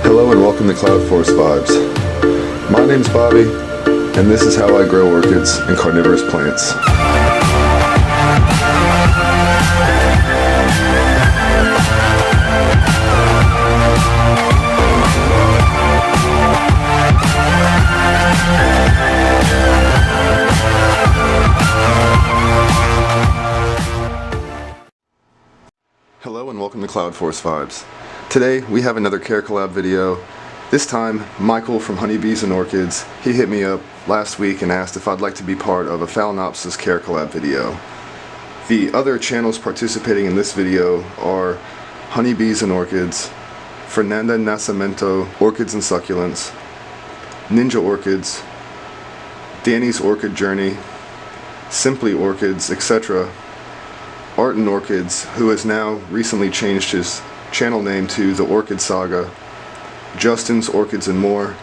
Hello and welcome to Cloud Force Vibes. My name's Bobby, and this is how I grow orchids and carnivorous plants. Hello and welcome to Cloud Force Vibes. Today we have another Care Collab video. This time Michael from Honeybees and Orchids, he hit me up last week and asked if I'd like to be part of a Phalaenopsis Care Collab video. The other channels participating in this video are Honeybees and Orchids, Fernanda Nascimento Orchids and Succulents, Ninja Orchids, Danny's Orchid Journey, Simply Orchids, etc. Art and Orchids, who has now recently changed his channel name to The Orchid Saga, Justin's Orchids and More,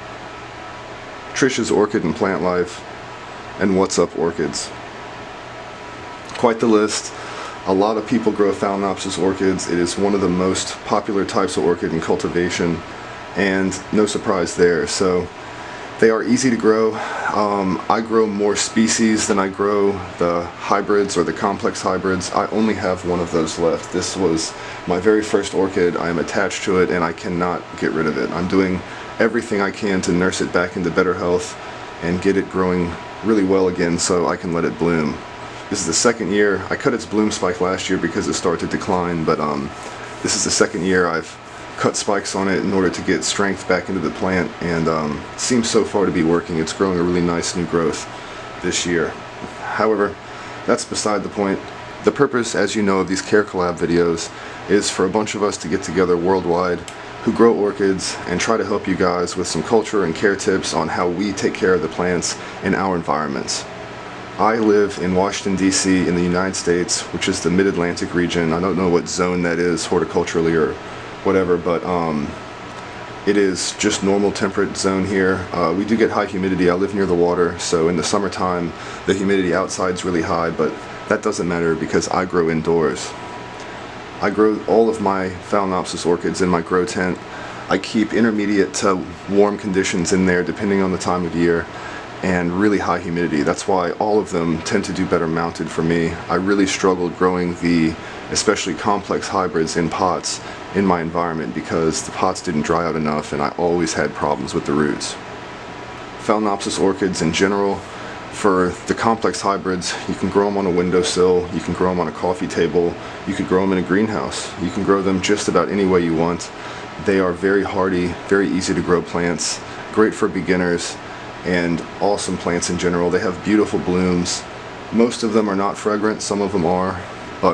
Trisha's Orchid and Plant Life, and What's Up Orchids. Quite the list. A lot of people grow Phalaenopsis orchids. It is one of the most popular types of orchid in cultivation, and no surprise there. So they are easy to grow. I grow more species than I grow the hybrids or the complex hybrids. I only have one of those left. This was my very first orchid. I am attached to it and I cannot get rid of it. I'm doing everything I can to nurse it back into better health and get it growing really well again so I can let it bloom. This is the second year. I cut its bloom spike last year because it started to decline, but this is the second year I've cut spikes on it in order to get strength back into the plant, and seems so far to be working. It's growing a really nice new growth this year. However, that's beside the point. The purpose, as you know, of these Care Collab videos is for a bunch of us to get together worldwide who grow orchids and try to help you guys with some culture and care tips on how we take care of the plants in our environments. I live in Washington, D.C. in the United States, which is the Mid-Atlantic region. I don't know what zone that is horticulturally or whatever, but it is just normal temperate zone here. We do get high humidity. I live near the water, so in the summertime the humidity outside is really high, but that doesn't matter because I grow indoors. I grow all of my Phalaenopsis orchids in my grow tent. I keep intermediate to warm conditions in there depending on the time of year, and really high humidity. That's why all of them tend to do better mounted for me. I really struggled growing the especially complex hybrids in pots in my environment because the pots didn't dry out enough and I always had problems with the roots. Phalaenopsis orchids in general, for the complex hybrids, you can grow them on a windowsill, you can grow them on a coffee table, you could grow them in a greenhouse. You can grow them just about any way you want. They are very hardy, very easy to grow plants, great for beginners, and awesome plants in general. They have beautiful blooms. Most of them are not fragrant, some of them are, but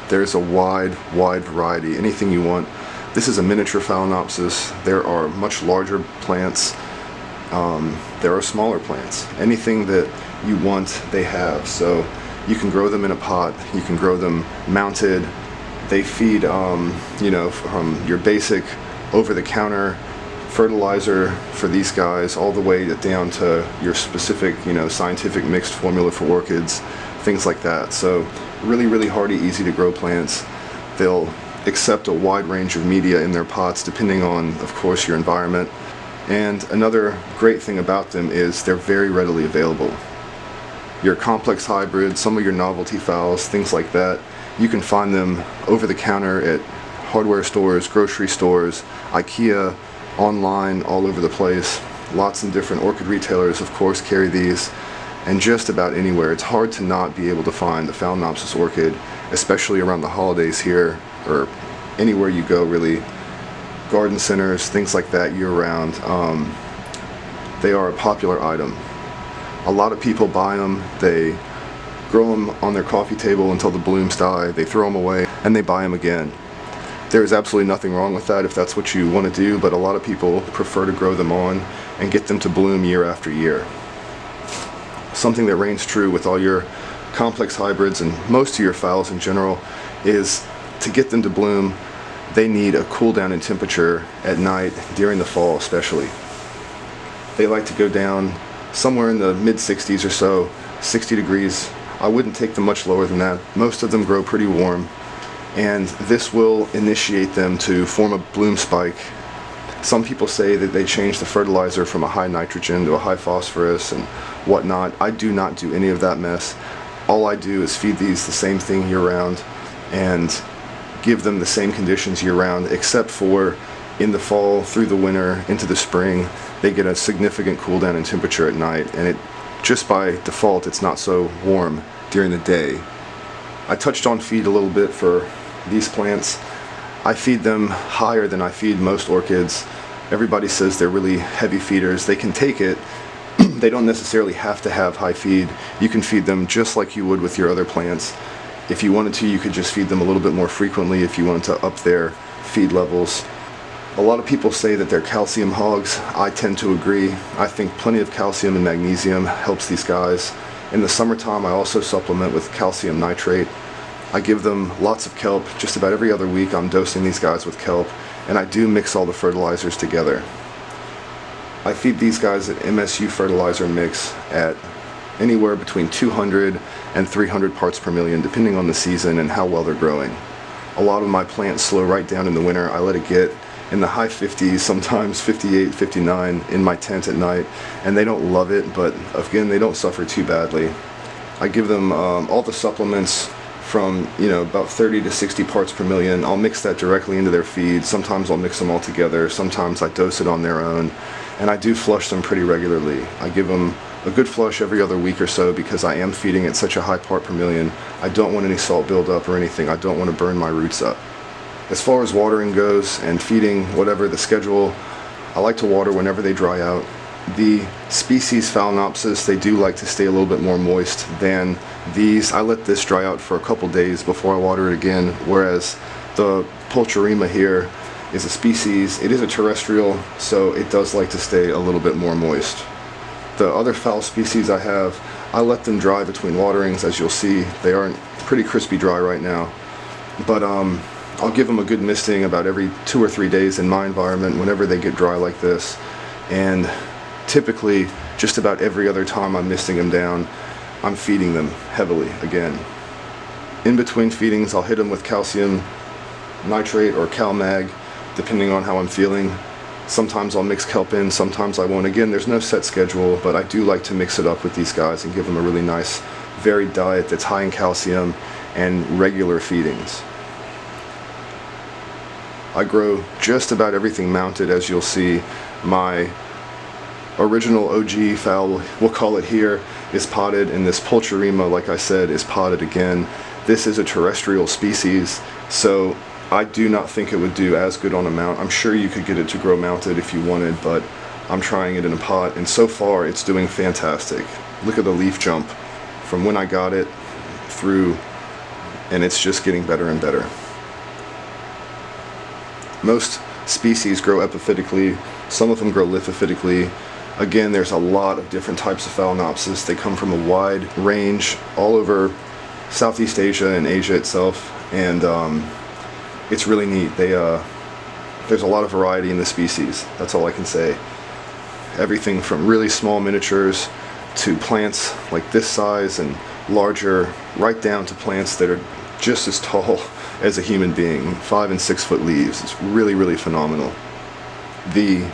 there's a wide variety, anything you want. This is a miniature Phalaenopsis. There are much larger plants. There are smaller plants. Anything that you want, they have. So you can grow them in a pot, you can grow them mounted. They feed, you know, from your basic over-the-counter fertilizer for these guys all the way down to your specific, you know, scientific mixed formula for orchids, things like that. So really hardy, easy to grow plants. They'll accept a wide range of media in their pots depending on, of course, your environment. And another great thing about them is they're very readily available. Your complex hybrids, some of your novelty phals, things like that, you can find them over the counter at hardware stores, grocery stores, IKEA, online, all over the place. Lots of different orchid retailers, of course, carry these, and just about anywhere. It's hard to not be able to find the Phalaenopsis orchid, especially around the holidays here, or anywhere you go really. Garden centers, things like that year-round. They are a popular item. A lot of people buy them, they grow them on their coffee table until the blooms die, they throw them away, and they buy them again. There is absolutely nothing wrong with that if that's what you want to do, but a lot of people prefer to grow them on and get them to bloom year after year. Something that reigns true with all your complex hybrids and most of your phals in general is to get them to bloom, they need a cool down in temperature at night, during the fall especially. They like to go down somewhere in the mid-60s or so, 60 degrees. I wouldn't take them much lower than that. Most of them grow pretty warm, and this will initiate them to form a bloom spike Some people say that they change the fertilizer from a high nitrogen to a high phosphorus and whatnot. I do not do any of that mess. All I do is feed these the same thing year-round and give them the same conditions year-round, except for in the fall, through the winter, into the spring, they get a significant cool down in temperature at night, and it just by default it's not so warm during the day. I touched on feed a little bit for these plants. I feed them higher than I feed most orchids. Everybody says they're really heavy feeders. They can take it. They don't necessarily have to have high feed. You can feed them just like you would with your other plants. If you wanted to, you could just feed them a little bit more frequently if you wanted to up their feed levels. A lot of people say that they're calcium hogs. I tend to agree. I think plenty of calcium and magnesium helps these guys. In the summertime, I also supplement with calcium nitrate. I give them lots of kelp. Just about every other week I'm dosing these guys with kelp, and I do mix all the fertilizers together. I feed these guys an MSU fertilizer mix at anywhere between 200 and 300 parts per million, depending on the season and how well they're growing. A lot of my plants slow right down in the winter. I let it get in the high 50s, sometimes 58, 59 in my tent at night, and they don't love it, but again, they don't suffer too badly. I give them all the supplements from, about 30 to 60 parts per million. I'll mix that directly into their feed. Sometimes I'll mix them all together. Sometimes I dose it on their own, and I do flush them pretty regularly. I give them a good flush every other week or so because I am feeding at such a high part per million. I don't want any salt buildup or anything. I don't want to burn my roots up. As far as watering goes and feeding, whatever the schedule, I like to water whenever they dry out. The species Phalaenopsis, they do like to stay a little bit more moist than these. I let this dry out for a couple days before I water it again, whereas the Pulcherima here is a species, it is a terrestrial, so it does like to stay a little bit more moist. The other fowl species I have, I let them dry between waterings. As you'll see, they aren't pretty crispy dry right now, but I'll give them a good misting about every 2 or 3 days in my environment whenever they get dry like this, and typically just about every other time I'm misting them down, I'm feeding them heavily again. In between feedings, I'll hit them with calcium nitrate or CalMag, depending on how I'm feeling. Sometimes I'll mix kelp in, sometimes I won't. Again, there's no set schedule, but I do like to mix it up with these guys and give them a really nice varied diet that's high in calcium and regular feedings. I grow just about everything mounted, as you'll see. My original OG fowl, we'll call it here, is potted, and this Pulcherima, like I said, is potted again. This is a terrestrial species, so I do not think it would do as good on a mount. I'm sure you could get it to grow mounted if you wanted, but I'm trying it in a pot, and so far it's doing fantastic. Look at the leaf jump from when I got it through, and it's just getting better and better. Most species grow epiphytically, some of them grow lithophytically. Again, there's a lot of different types of Phalaenopsis. They come from a wide range all over Southeast Asia and Asia itself, and it's really neat. There's a lot of variety in the species, that's all I can say. Everything from really small miniatures to plants like this size and larger, right down to plants that are just as tall as a human being, 5 and 6 foot leaves. It's really, really phenomenal. The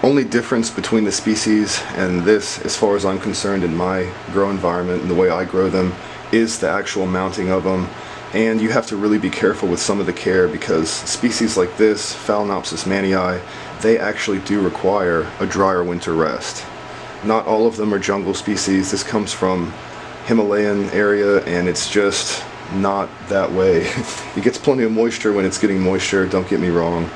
only difference between the species and this, as far as I'm concerned, in my grow environment and the way I grow them, is the actual mounting of them. And you have to really be careful with some of the care, because species like this, Phalaenopsis mannii, they actually do require a drier winter rest. Not all of them are jungle species. This comes from Himalayan area, and it's just not that way. It gets plenty of moisture when it's getting moisture, don't get me wrong,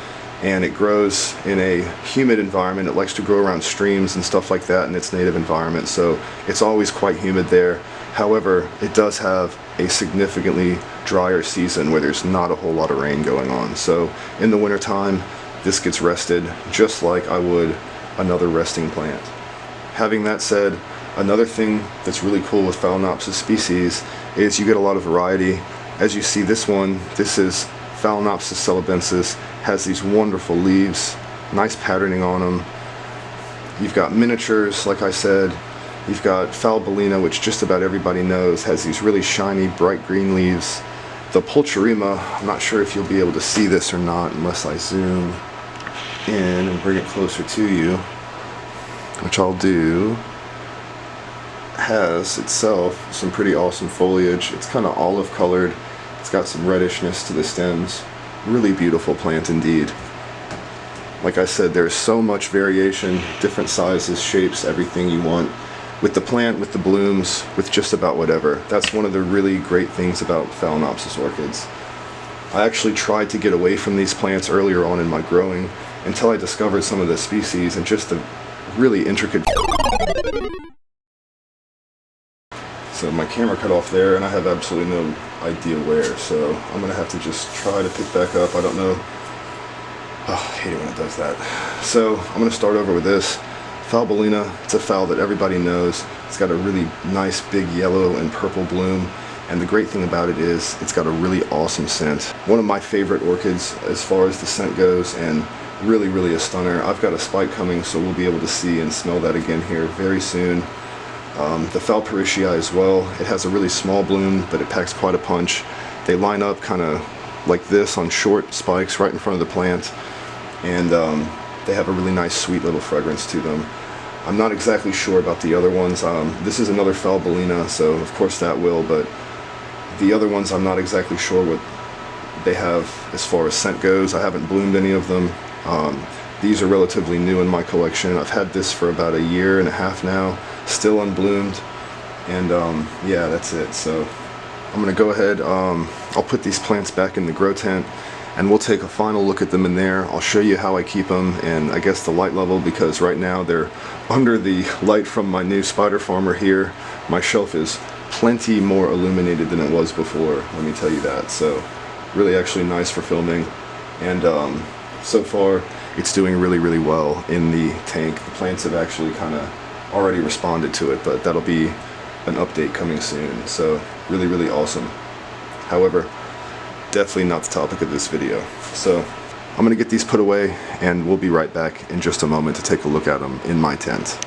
and it grows in a humid environment. It likes to grow around streams and stuff like that in its native environment, so it's always quite humid there. However, it does have a significantly drier season where there's not a whole lot of rain going on. So in the wintertime, this gets rested just like I would another resting plant. Having that said, another thing that's really cool with Phalaenopsis species is you get a lot of variety. As you see, this one, this is Phalaenopsis celebensis, has these wonderful leaves, nice patterning on them. You've got miniatures, like I said. You've got Falbalina, which just about everybody knows, has these really shiny, bright green leaves. The Pulcherima, I'm not sure if you'll be able to see this or not unless I zoom in and bring it closer to you, which I'll do, has itself some pretty awesome foliage. It's kind of olive colored. It's got some reddishness to the stems. Really beautiful plant indeed. Like I said, there's so much variation, different sizes, shapes, everything you want. With the plant, with the blooms, with just about whatever. That's one of the really great things about Phalaenopsis orchids. I actually tried to get away from these plants earlier on in my growing until I discovered some of the species and just the really intricate. So my camera cut off there and I have absolutely no idea where, so I'm gonna have to just try to pick back up. I don't know. Oh, I hate it when it does that. So I'm gonna start over with this. Phalaenopsis, it's a phal that everybody knows. It's got a really nice big yellow and purple bloom, and the great thing about it is it's got a really awesome scent. One of my favorite orchids as far as the scent goes, and really a stunner. I've got a spike coming, so we'll be able to see and smell that again here very soon. The Phalaenopsis as well, it has a really small bloom, but it packs quite a punch. They line up kind of like this on short spikes right in front of the plant, and they have a really nice sweet little fragrance to them. I'm not exactly sure about the other ones. This is another Phalaenopsis, so of course that will, but the other ones I'm not exactly sure what they have as far as scent goes. I haven't bloomed any of them. These are relatively new in my collection. I've had this for about 1.5 years now, still unbloomed, and yeah, that's it. So I'm gonna go ahead, I'll put these plants back in the grow tent and we'll take a final look at them in there. I'll show you how I keep them and I guess the light level, because right now they're under the light from my new spider farmer here. My shelf is plenty more illuminated than it was before, let me tell you that. So really actually nice for filming, and so far it's doing really well in the tank. The plants have actually kind of already responded to it, but that'll be an update coming soon. So really awesome. However, definitely not the topic of this video. So I'm gonna get these put away and we'll be right back in just a moment to take a look at them in my tent.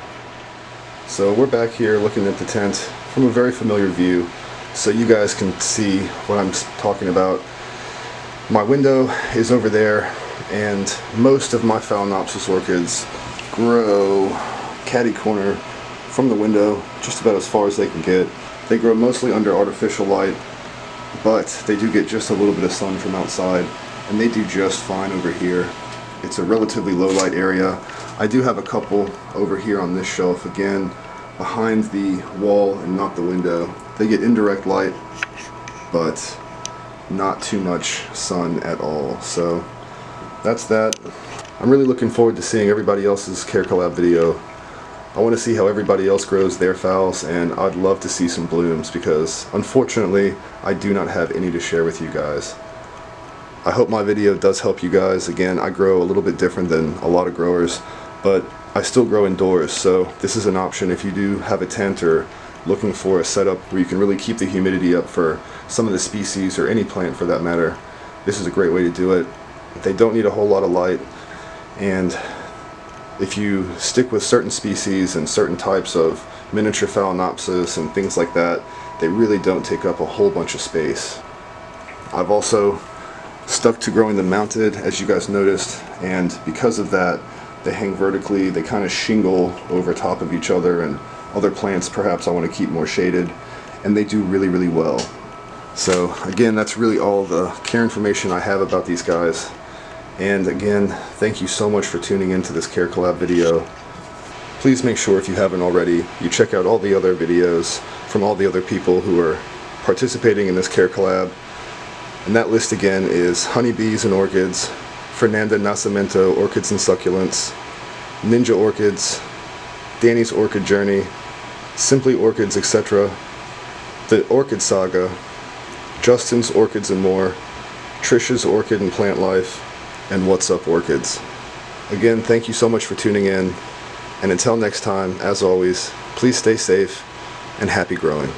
So we're back here looking at the tent from a very familiar view so you guys can see what I'm talking about. My window is over there, and most of my Phalaenopsis orchids grow catty corner from the window just about as far as they can get. They grow mostly under artificial light, but they do get just a little bit of sun from outside, and they do just fine over here. It's a relatively low light area. I do have a couple over here on this shelf, again behind the wall and not the window. They get indirect light, but not too much sun at all. So that's that. I'm really looking forward to seeing everybody else's Care Collab video. I want to see how everybody else grows their phals, and I'd love to see some blooms because unfortunately I do not have any to share with you guys. I hope my video does help you guys. Again, I grow a little bit different than a lot of growers, but I still grow indoors, so this is an option if you do have a tent or looking for a setup where you can really keep the humidity up for some of the species, or any plant for that matter. This is a great way to do it. They don't need a whole lot of light, and if you stick with certain species and certain types of miniature Phalaenopsis and things like that, they really don't take up a whole bunch of space. I've also stuck to growing them mounted, as you guys noticed, and because of that they hang vertically. They kind of shingle over top of each other, and other plants perhaps I want to keep more shaded, and they do really well. So again, that's really all the care information I have about these guys. And again, thank you so much for tuning into this Care Collab video. Please make sure, if you haven't already, you check out all the other videos from all the other people who are participating in this Care Collab. And that list again is Honeybees and Orchids, Fernanda Nascimento Orchids and Succulents, Ninja Orchids, Danny's Orchid Journey, Simply Orchids, etc., The Orchid Saga, Justin's Orchids and More, Trisha's Orchid and Plant Life, and What's Up Orchids. Again, thank you so much for tuning in, and until next time, as always, please stay safe and happy growing.